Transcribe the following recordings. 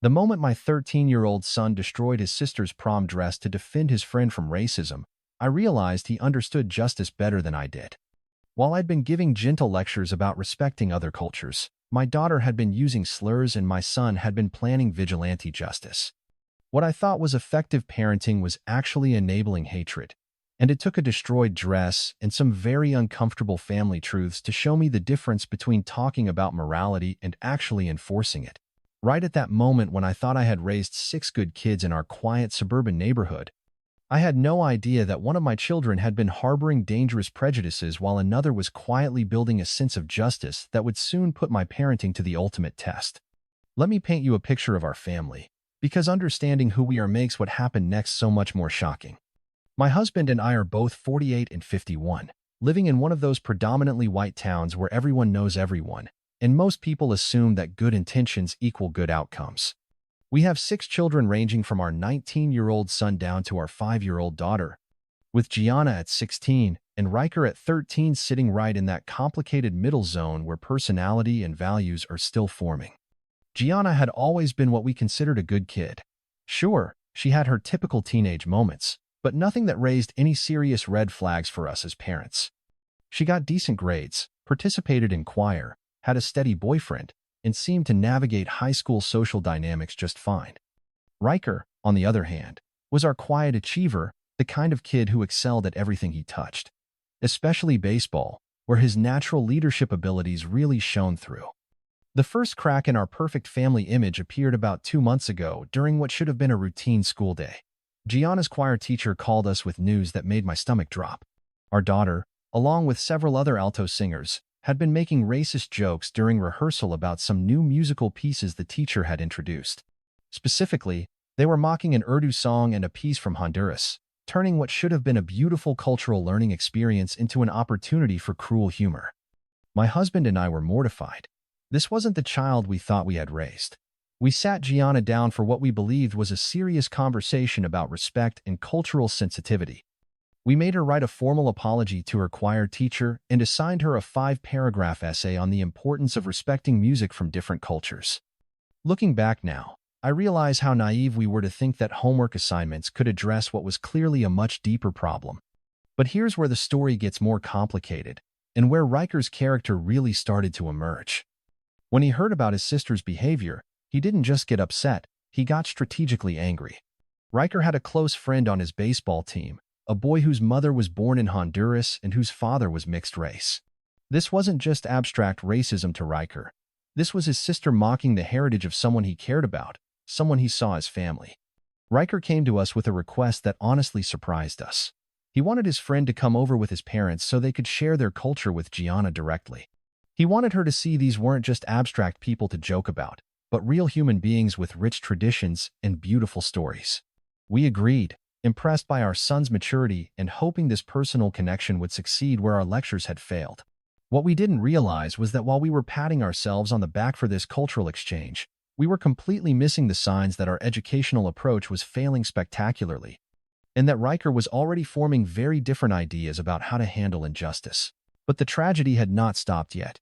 The moment my 13-year-old son destroyed his sister's prom dress to defend his friend from racism, I realized he understood justice better than I did. While I'd been giving gentle lectures about respecting other cultures, my daughter had been using slurs and my son had been planning vigilante justice. What I thought was effective parenting was actually enabling hatred, and it took a destroyed dress and some very uncomfortable family truths to show me the difference between talking about morality and actually enforcing it. Right at that moment when I thought I had raised 6 good kids in our quiet suburban neighborhood, I had no idea that one of my children had been harboring dangerous prejudices while another was quietly building a sense of justice that would soon put my parenting to the ultimate test. Let me paint you a picture of our family, because understanding who we are makes what happened next so much more shocking. My husband and I are both 48 and 51, living in one of those predominantly white towns where everyone knows everyone, and most people assume that good intentions equal good outcomes. We have 6 children ranging from our 19-year-old son down to our 5-year-old daughter, with Gianna at 16 and Riker at 13 sitting right in that complicated middle zone where personality and values are still forming. Gianna had always been what we considered a good kid. Sure, she had her typical teenage moments, but nothing that raised any serious red flags for us as parents. She got decent grades, participated in choir, had a steady boyfriend, and seemed to navigate high school social dynamics just fine. Riker, on the other hand, was our quiet achiever, the kind of kid who excelled at everything he touched, especially baseball, where his natural leadership abilities really shone through. The first crack in our perfect family image appeared about 2 months ago during what should have been a routine school day. Gianna's choir teacher called us with news that made my stomach drop. Our daughter, along with several other alto singers, had been making racist jokes during rehearsal about some new musical pieces the teacher had introduced. Specifically, they were mocking an Urdu song and a piece from Honduras, turning what should have been a beautiful cultural learning experience into an opportunity for cruel humor. My husband and I were mortified. This wasn't the child we thought we had raised. We sat Gianna down for what we believed was a serious conversation about respect and cultural sensitivity. We made her write a formal apology to her choir teacher and assigned her a 5-paragraph essay on the importance of respecting music from different cultures. Looking back now, I realize how naive we were to think that homework assignments could address what was clearly a much deeper problem. But here's where the story gets more complicated, and where Riker's character really started to emerge. When he heard about his sister's behavior, he didn't just get upset, he got strategically angry. Riker had a close friend on his baseball team, a boy whose mother was born in Honduras and whose father was mixed race. This wasn't just abstract racism to Riker. This was his sister mocking the heritage of someone he cared about, someone he saw as family. Riker came to us with a request that honestly surprised us. He wanted his friend to come over with his parents so they could share their culture with Gianna directly. He wanted her to see these weren't just abstract people to joke about, but real human beings with rich traditions and beautiful stories. We agreed, impressed by our son's maturity and hoping this personal connection would succeed where our lectures had failed. What we didn't realize was that while we were patting ourselves on the back for this cultural exchange, we were completely missing the signs that our educational approach was failing spectacularly, and that Riker was already forming very different ideas about how to handle injustice. But the tragedy had not stopped yet.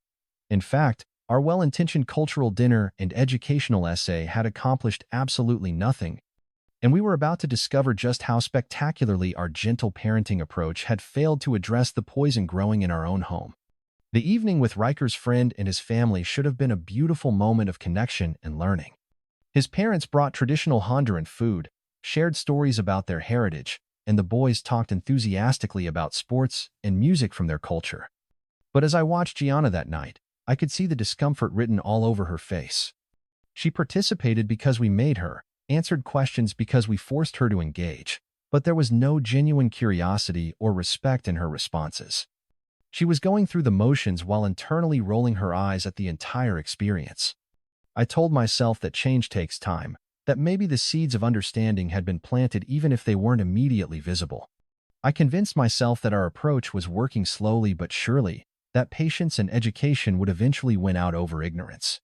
In fact, our well-intentioned cultural dinner and educational essay had accomplished absolutely nothing, and we were about to discover just how spectacularly our gentle parenting approach had failed to address the poison growing in our own home. The evening with Riker's friend and his family should have been a beautiful moment of connection and learning. His parents brought traditional Honduran food, shared stories about their heritage, and the boys talked enthusiastically about sports and music from their culture. But as I watched Gianna that night, I could see the discomfort written all over her face. She participated because we made her, answered questions because we forced her to engage, but there was no genuine curiosity or respect in her responses. She was going through the motions while internally rolling her eyes at the entire experience. I told myself that change takes time, that maybe the seeds of understanding had been planted even if they weren't immediately visible. I convinced myself that our approach was working slowly but surely, that patience and education would eventually win out over ignorance.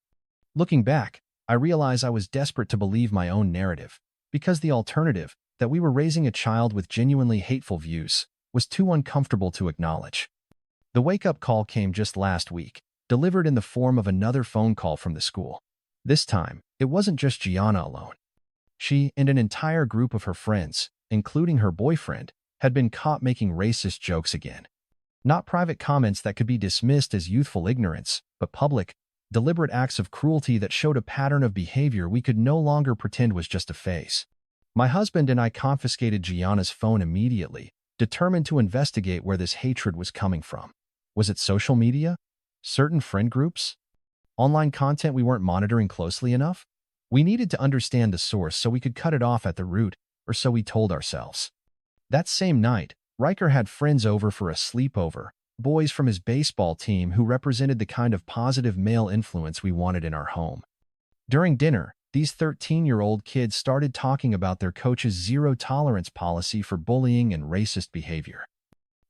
Looking back, I realize I was desperate to believe my own narrative, because the alternative, that we were raising a child with genuinely hateful views, was too uncomfortable to acknowledge. The wake-up call came just last week, delivered in the form of another phone call from the school. This time, it wasn't just Gianna alone. She and an entire group of her friends, including her boyfriend, had been caught making racist jokes again. Not private comments that could be dismissed as youthful ignorance, but public, deliberate acts of cruelty that showed a pattern of behavior we could no longer pretend was just a phase. My husband and I confiscated Gianna's phone immediately, determined to investigate where this hatred was coming from. Was it social media? Certain friend groups? Online content we weren't monitoring closely enough? We needed to understand the source so we could cut it off at the root, or so we told ourselves. That same night, Riker had friends over for a sleepover, boys from his baseball team who represented the kind of positive male influence we wanted in our home. During dinner, these 13-year-old kids started talking about their coach's zero-tolerance policy for bullying and racist behavior.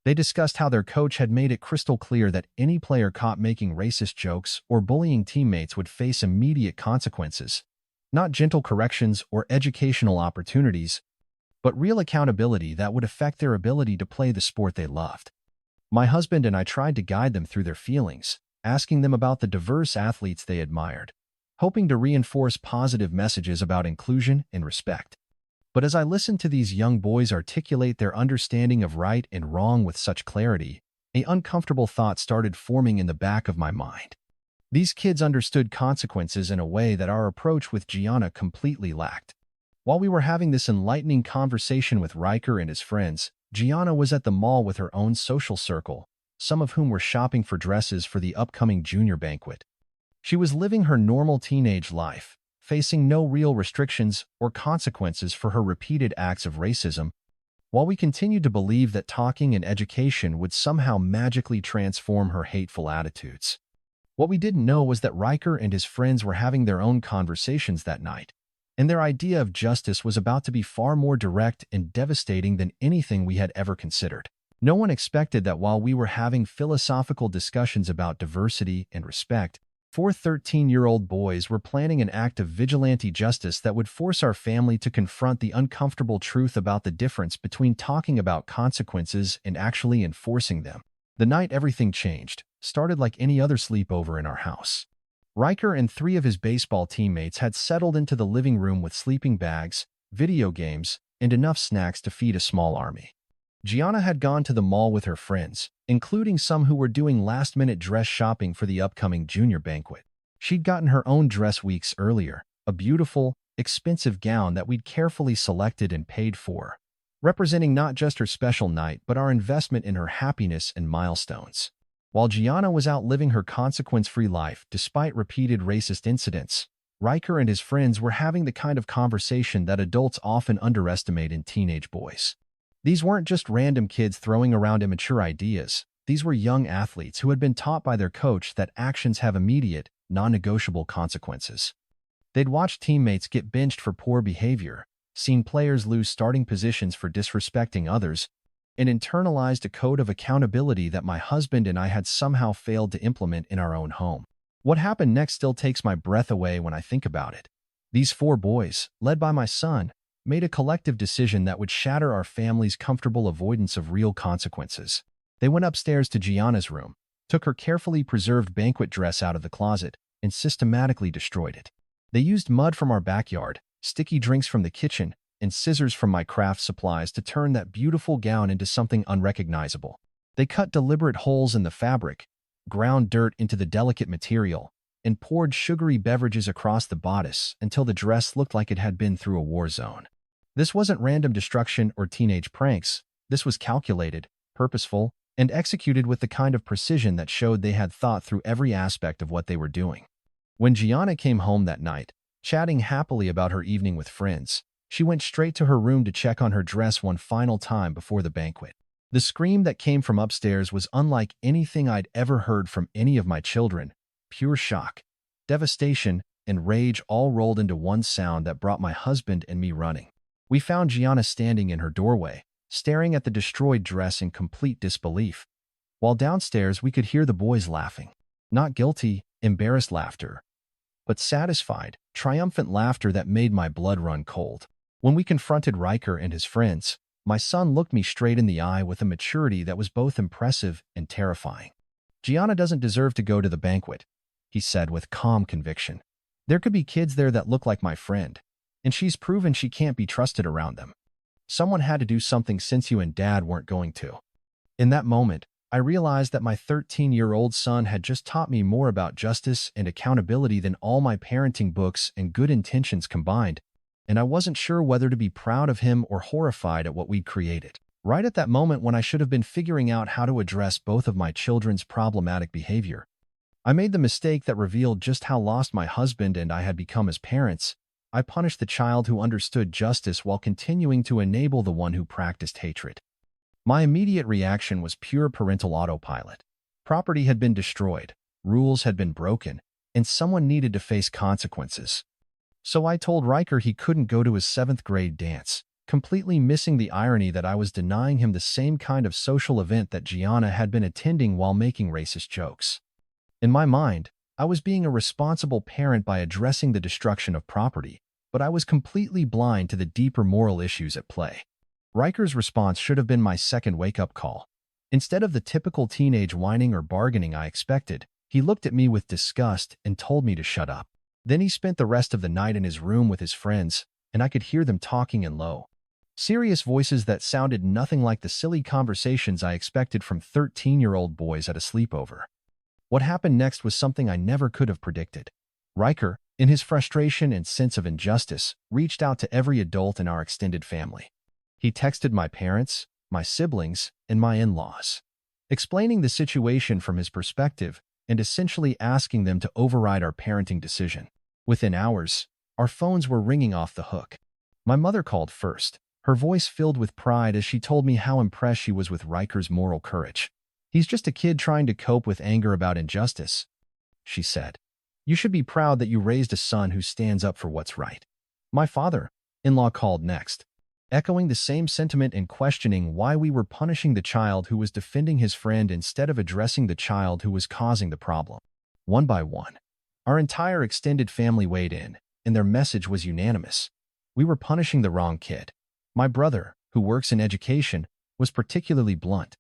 They discussed how their coach had made it crystal clear that any player caught making racist jokes or bullying teammates would face immediate consequences, not gentle corrections or educational opportunities, but real accountability that would affect their ability to play the sport they loved. My husband and I tried to guide them through their feelings, asking them about the diverse athletes they admired, hoping to reinforce positive messages about inclusion and respect. But as I listened to these young boys articulate their understanding of right and wrong with such clarity, an uncomfortable thought started forming in the back of my mind. These kids understood consequences in a way that our approach with Gianna completely lacked. While we were having this enlightening conversation with Riker and his friends, Gianna was at the mall with her own social circle, some of whom were shopping for dresses for the upcoming junior banquet. She was living her normal teenage life, facing no real restrictions or consequences for her repeated acts of racism, while we continued to believe that talking and education would somehow magically transform her hateful attitudes. What we didn't know was that Riker and his friends were having their own conversations that night, and their idea of justice was about to be far more direct and devastating than anything we had ever considered. No one expected that while we were having philosophical discussions about diversity and respect, 4 13-year-old boys were planning an act of vigilante justice that would force our family to confront the uncomfortable truth about the difference between talking about consequences and actually enforcing them. The night everything changed started like any other sleepover in our house. Riker and 3 of his baseball teammates had settled into the living room with sleeping bags, video games, and enough snacks to feed a small army. Gianna had gone to the mall with her friends, including some who were doing last-minute dress shopping for the upcoming junior banquet. She'd gotten her own dress weeks earlier, a beautiful, expensive gown that we'd carefully selected and paid for, representing not just her special night but our investment in her happiness and milestones. While Gianna was out living her consequence-free life despite repeated racist incidents, Riker and his friends were having the kind of conversation that adults often underestimate in teenage boys. These weren't just random kids throwing around immature ideas. These were young athletes who had been taught by their coach that actions have immediate, non-negotiable consequences. They'd watched teammates get benched for poor behavior, seen players lose starting positions for disrespecting others, and internalized a code of accountability that my husband and I had somehow failed to implement in our own home. What happened next still takes my breath away when I think about it. These 4 boys, led by my son, made a collective decision that would shatter our family's comfortable avoidance of real consequences. They went upstairs to Gianna's room, took her carefully preserved banquet dress out of the closet, and systematically destroyed it. They used mud from our backyard, sticky drinks from the kitchen, and scissors from my craft supplies to turn that beautiful gown into something unrecognizable. They cut deliberate holes in the fabric, ground dirt into the delicate material, and poured sugary beverages across the bodice until the dress looked like it had been through a war zone. This wasn't random destruction or teenage pranks. This was calculated, purposeful, and executed with the kind of precision that showed they had thought through every aspect of what they were doing. When Gianna came home that night, chatting happily about her evening with friends, she went straight to her room to check on her dress one final time before the banquet. The scream that came from upstairs was unlike anything I'd ever heard from any of my children. Pure shock, devastation, and rage all rolled into one sound that brought my husband and me running. We found Gianna standing in her doorway, staring at the destroyed dress in complete disbelief. While downstairs we could hear the boys laughing. Not guilty, embarrassed laughter, but satisfied, triumphant laughter that made my blood run cold. When we confronted Riker and his friends, my son looked me straight in the eye with a maturity that was both impressive and terrifying. "Gianna doesn't deserve to go to the banquet," he said with calm conviction. There could be kids there that look like my friend, and she's proven she can't be trusted around them. Someone had to do something since you and Dad weren't going to. In that moment, I realized that my 13-year-old son had just taught me more about justice and accountability than all my parenting books and good intentions combined, and I wasn't sure whether to be proud of him or horrified at what we'd created. Right at that moment when I should have been figuring out how to address both of my children's problematic behavior, I made the mistake that revealed just how lost my husband and I had become as parents. I punished the child who understood justice while continuing to enable the one who practiced hatred. My immediate reaction was pure parental autopilot. Property had been destroyed, rules had been broken, and someone needed to face consequences. So I told Riker he couldn't go to his 7th grade dance, completely missing the irony that I was denying him the same kind of social event that Gianna had been attending while making racist jokes. In my mind, I was being a responsible parent by addressing the destruction of property, but I was completely blind to the deeper moral issues at play. Riker's response should have been my second wake-up call. Instead of the typical teenage whining or bargaining I expected, he looked at me with disgust and told me to shut up. Then he spent the rest of the night in his room with his friends, and I could hear them talking in low, serious voices that sounded nothing like the silly conversations I expected from 13-year-old boys at a sleepover. What happened next was something I never could have predicted. Riker, in his frustration and sense of injustice, reached out to every adult in our extended family. He texted my parents, my siblings, and my in-laws, explaining the situation from his perspective and essentially asking them to override our parenting decision. Within hours, our phones were ringing off the hook. My mother called first, her voice filled with pride as she told me how impressed she was with Riker's moral courage. "He's just a kid trying to cope with anger about injustice," she said. "You should be proud that you raised a son who stands up for what's right." My father-in-law called next, echoing the same sentiment and questioning why we were punishing the child who was defending his friend instead of addressing the child who was causing the problem. One by one, our entire extended family weighed in, and their message was unanimous. We were punishing the wrong kid. My brother, who works in education, was particularly blunt.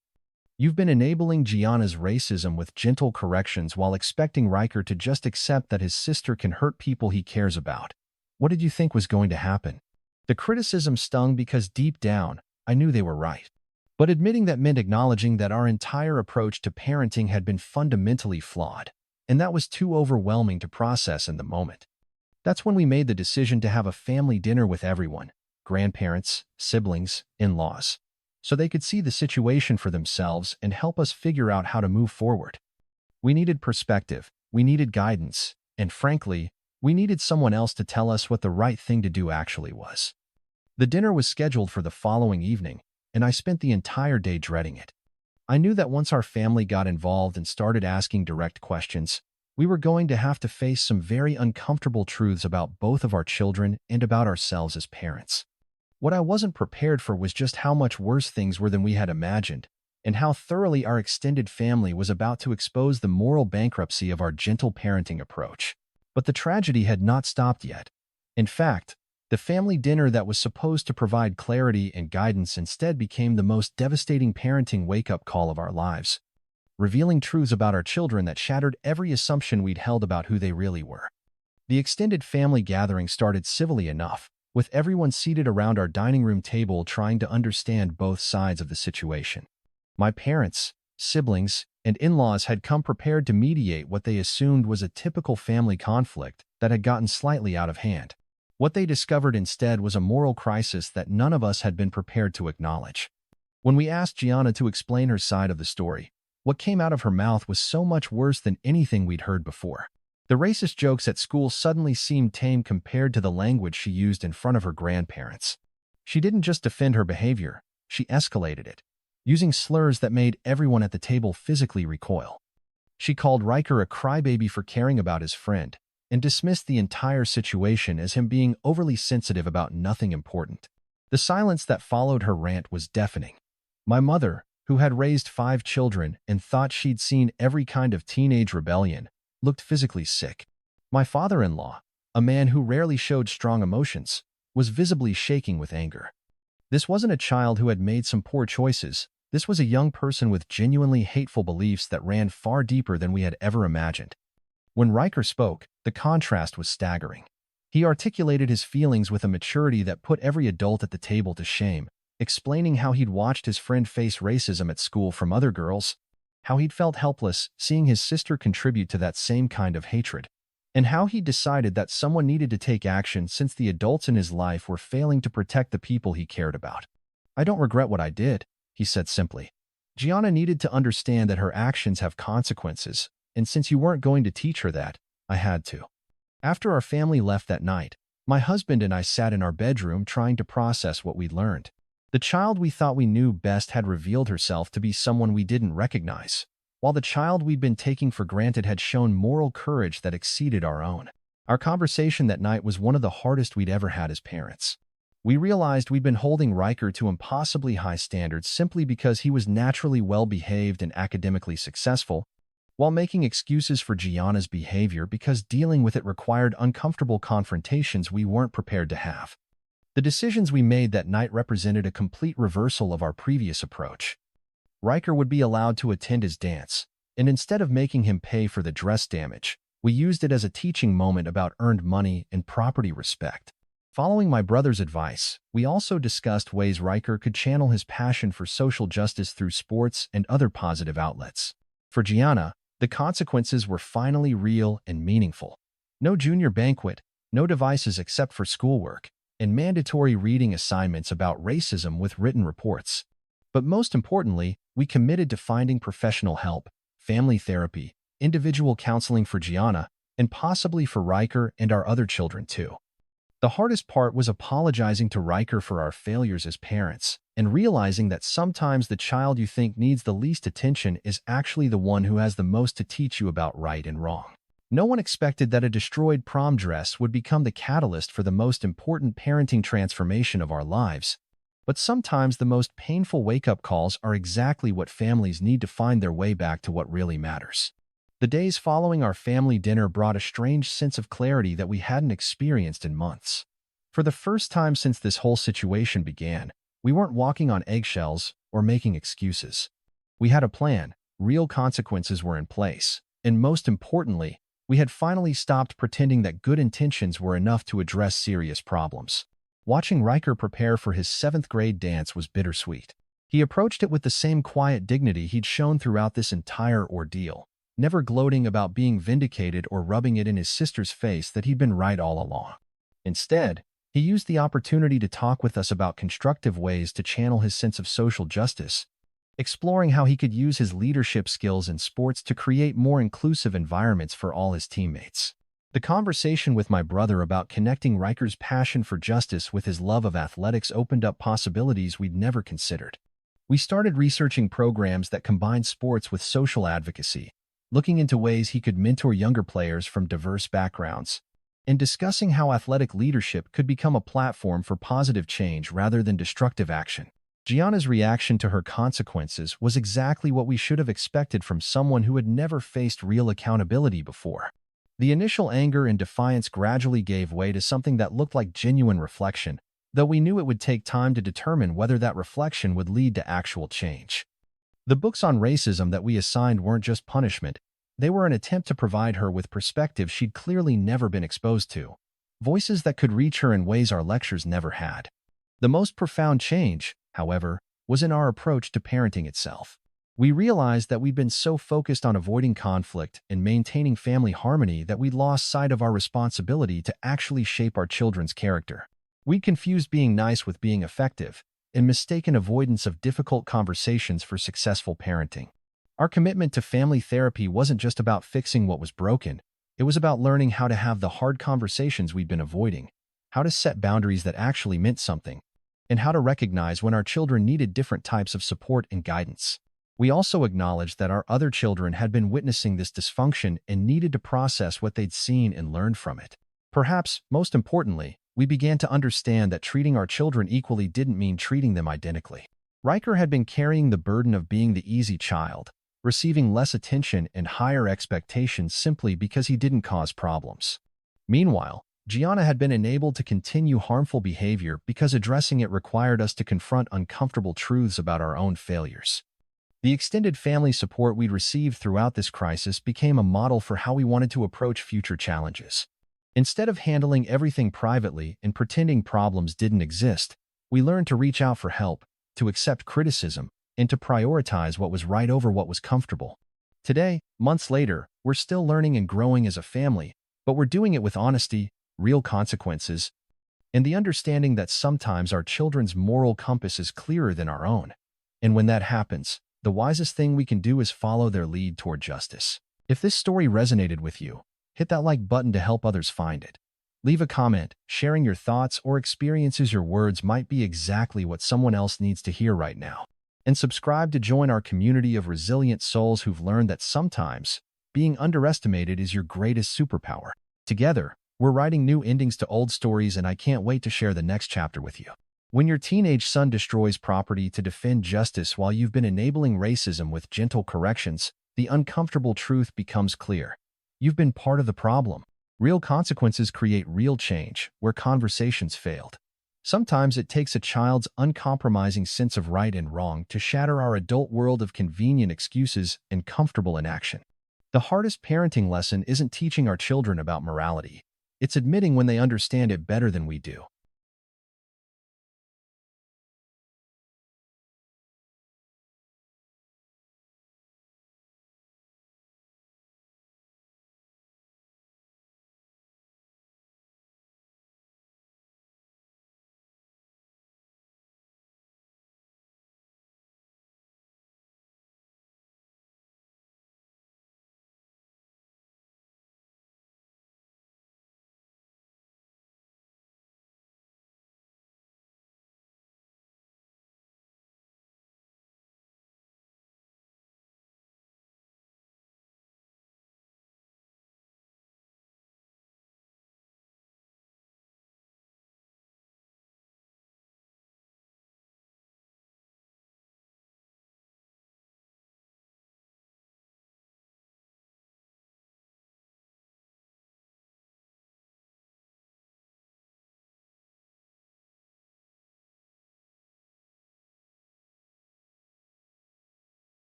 "You've been enabling Gianna's racism with gentle corrections while expecting Riker to just accept that his sister can hurt people he cares about. What did you think was going to happen?" The criticism stung because deep down, I knew they were right. But admitting that meant acknowledging that our entire approach to parenting had been fundamentally flawed, and that was too overwhelming to process in the moment. That's when we made the decision to have a family dinner with everyone, grandparents, siblings, in-laws, so they could see the situation for themselves and help us figure out how to move forward. We needed perspective, we needed guidance, and frankly, we needed someone else to tell us what the right thing to do actually was. The dinner was scheduled for the following evening, and I spent the entire day dreading it. I knew that once our family got involved and started asking direct questions, we were going to have to face some very uncomfortable truths about both of our children and about ourselves as parents. What I wasn't prepared for was just how much worse things were than we had imagined, and how thoroughly our extended family was about to expose the moral bankruptcy of our gentle parenting approach. But the tragedy had not stopped yet. In fact, the family dinner that was supposed to provide clarity and guidance instead became the most devastating parenting wake-up call of our lives, revealing truths about our children that shattered every assumption we'd held about who they really were. The extended family gathering started civilly enough, with everyone seated around our dining room table trying to understand both sides of the situation. My parents, siblings, and in-laws had come prepared to mediate what they assumed was a typical family conflict that had gotten slightly out of hand. What they discovered instead was a moral crisis that none of us had been prepared to acknowledge. When we asked Gianna to explain her side of the story, what came out of her mouth was so much worse than anything we'd heard before. The racist jokes at school suddenly seemed tame compared to the language she used in front of her grandparents. She didn't just defend her behavior, she escalated it, using slurs that made everyone at the table physically recoil. She called Riker a crybaby for caring about his friend, and dismissed the entire situation as him being overly sensitive about nothing important. The silence that followed her rant was deafening. My mother, who had raised 5 children and thought she'd seen every kind of teenage rebellion, looked physically sick. My father-in-law, a man who rarely showed strong emotions, was visibly shaking with anger. This wasn't a child who had made some poor choices. This was a young person with genuinely hateful beliefs that ran far deeper than we had ever imagined. When Riker spoke, The contrast was staggering. He articulated his feelings with a maturity that put every adult at the table to shame, explaining how he'd watched his friend face racism at school from other girls, how he'd felt helpless seeing his sister contribute to that same kind of hatred, and how he decided that someone needed to take action since the adults in his life were failing to protect the people he cared about. "I don't regret what I did," he said simply. "Gianna needed to understand that her actions have consequences, and since you weren't going to teach her that, I had to." After our family left that night, my husband and I sat in our bedroom trying to process what we'd learned. The child we thought we knew best had revealed herself to be someone we didn't recognize, while the child we'd been taking for granted had shown moral courage that exceeded our own. Our conversation that night was one of the hardest we'd ever had as parents. We realized we'd been holding Riker to impossibly high standards simply because he was naturally well-behaved and academically successful, while making excuses for Gianna's behavior because dealing with it required uncomfortable confrontations we weren't prepared to have. The decisions we made that night represented a complete reversal of our previous approach. Riker would be allowed to attend his dance, and instead of making him pay for the dress damage, we used it as a teaching moment about earned money and property respect. Following my brother's advice, we also discussed ways Riker could channel his passion for social justice through sports and other positive outlets. For Gianna, the consequences were finally real and meaningful. No junior banquet, no devices except for schoolwork, and mandatory reading assignments about racism with written reports. But most importantly, we committed to finding professional help, family therapy, individual counseling for Gianna, and possibly for Riker and our other children too. The hardest part was apologizing to Riker for our failures as parents, and realizing that sometimes the child you think needs the least attention is actually the one who has the most to teach you about right and wrong. No one expected that a destroyed prom dress would become the catalyst for the most important parenting transformation of our lives, but sometimes the most painful wake-up calls are exactly what families need to find their way back to what really matters. The days following our family dinner brought a strange sense of clarity that we hadn't experienced in months. For the first time since this whole situation began, we weren't walking on eggshells or making excuses. We had a plan, real consequences were in place, and most importantly, we had finally stopped pretending that good intentions were enough to address serious problems. Watching Riker prepare for his 7th grade dance was bittersweet. He approached it with the same quiet dignity he'd shown throughout this entire ordeal, never gloating about being vindicated or rubbing it in his sister's face that he'd been right all along. Instead, he used the opportunity to talk with us about constructive ways to channel his sense of social justice, exploring how he could use his leadership skills in sports to create more inclusive environments for all his teammates. The conversation with my brother about connecting Riker's passion for justice with his love of athletics opened up possibilities we'd never considered. We started researching programs that combined sports with social advocacy, looking into ways he could mentor younger players from diverse backgrounds, and discussing how athletic leadership could become a platform for positive change rather than destructive action. Gianna's reaction to her consequences was exactly what we should have expected from someone who had never faced real accountability before. The initial anger and defiance gradually gave way to something that looked like genuine reflection, though we knew it would take time to determine whether that reflection would lead to actual change. The books on racism that we assigned weren't just punishment, they were an attempt to provide her with perspectives she'd clearly never been exposed to, voices that could reach her in ways our lectures never had. The most profound change, however, was in our approach to parenting itself. We realized that we'd been so focused on avoiding conflict and maintaining family harmony that we'd lost sight of our responsibility to actually shape our children's character. We'd confused being nice with being effective, and mistaken avoidance of difficult conversations for successful parenting. Our commitment to family therapy wasn't just about fixing what was broken, it was about learning how to have the hard conversations we'd been avoiding, how to set boundaries that actually meant something, and how to recognize when our children needed different types of support and guidance. We also acknowledged that our other children had been witnessing this dysfunction and needed to process what they'd seen and learn from it. Perhaps, most importantly, we began to understand that treating our children equally didn't mean treating them identically. Riker had been carrying the burden of being the easy child, receiving less attention and higher expectations simply because he didn't cause problems. Meanwhile, Gianna had been enabled to continue harmful behavior because addressing it required us to confront uncomfortable truths about our own failures. The extended family support we'd received throughout this crisis became a model for how we wanted to approach future challenges. Instead of handling everything privately and pretending problems didn't exist, we learned to reach out for help, to accept criticism, and to prioritize what was right over what was comfortable. Today, months later, we're still learning and growing as a family, but we're doing it with honesty, real consequences, and the understanding that sometimes our children's moral compass is clearer than our own. And when that happens, the wisest thing we can do is follow their lead toward justice. If this story resonated with you, hit that like button to help others find it. Leave a comment, sharing your thoughts or experiences. Your words might be exactly what someone else needs to hear right now. And subscribe to join our community of resilient souls who've learned that sometimes being underestimated is your greatest superpower. Together, we're writing new endings to old stories, and I can't wait to share the next chapter with you. When your teenage son destroys property to defend justice while you've been enabling racism with gentle corrections, the uncomfortable truth becomes clear. You've been part of the problem. Real consequences create real change where conversations failed. Sometimes it takes a child's uncompromising sense of right and wrong to shatter our adult world of convenient excuses and comfortable inaction. The hardest parenting lesson isn't teaching our children about morality. It's admitting when they understand it better than we do.